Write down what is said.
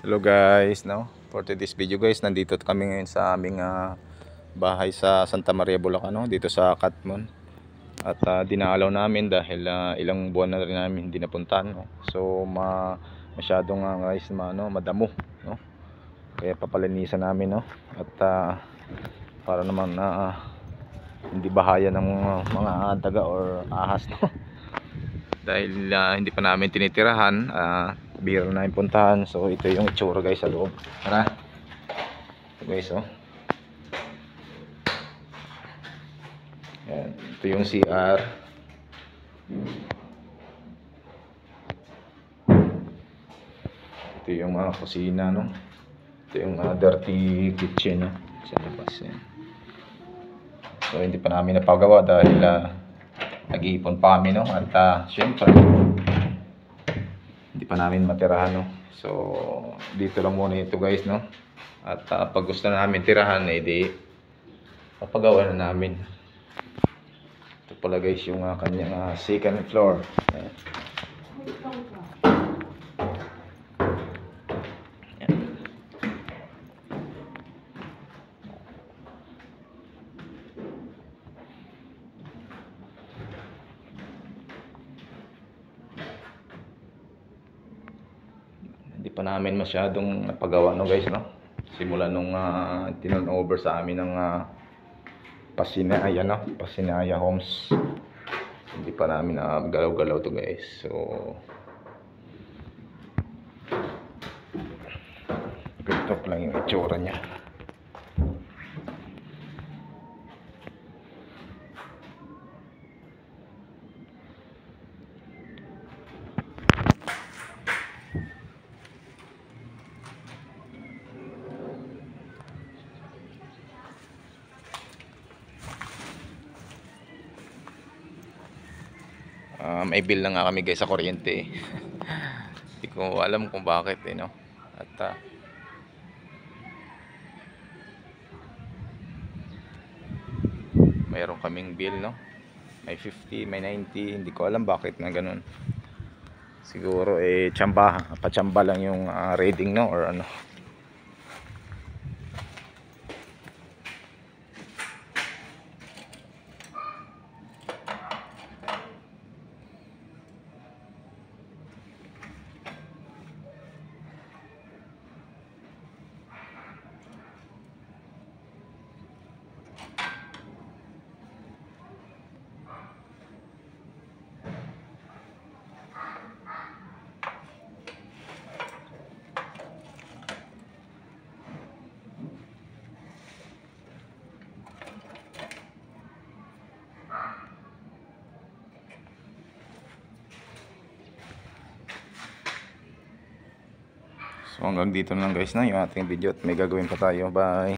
Hello guys, no? For today's video guys, nandito kami ngayon sa aming bahay sa Santa Maria, Bulacan, no? Dito sa Katmon. At dinaalaw namin dahil ilang buwan na rin namin hindi napuntahan, no? So masyadong guys madamo, no? Kaya papalinisan namin, no? At para naman hindi bahaya ng mga daga or ahas, no? Dahil hindi pa namin tinitirahan, biro na yung puntahan. So ito yung itsura guys sa loob. Tara. Ito guys, oh. Yan. Ito yung CR. Ito yung kusina, no? Ito yung dirty kitchen, no? Sa labas yan. So hindi pa namin napagawa dahil nag-iipon pa kami, no? At syempre hindi pa namin matirahan, no? So dito lang muna ito guys, no? At pag gusto na namin tirahan, di papagawa na namin. Ito pala guys yung kanyang second floor. Ayan. Hindi pa namin masyadong napagawa, no guys, no? Simula nung tinon over sa amin ng Pasinaya, no? Pasinaya Homes. Hindi pa namin galaw-galaw to guys. So ganito pa lang yung itsura niya. May bill na nga kami guys sa kuryente. Hindi ko alam kung bakit, no? At mayroon kaming bill, no? May 50, may 90, hindi ko alam bakit na ganun. Siguro pachamba lang yung reading, no? Or ano. So hanggang dito na lang guys, na yung ating video at may gagawin pa tayo. Bye.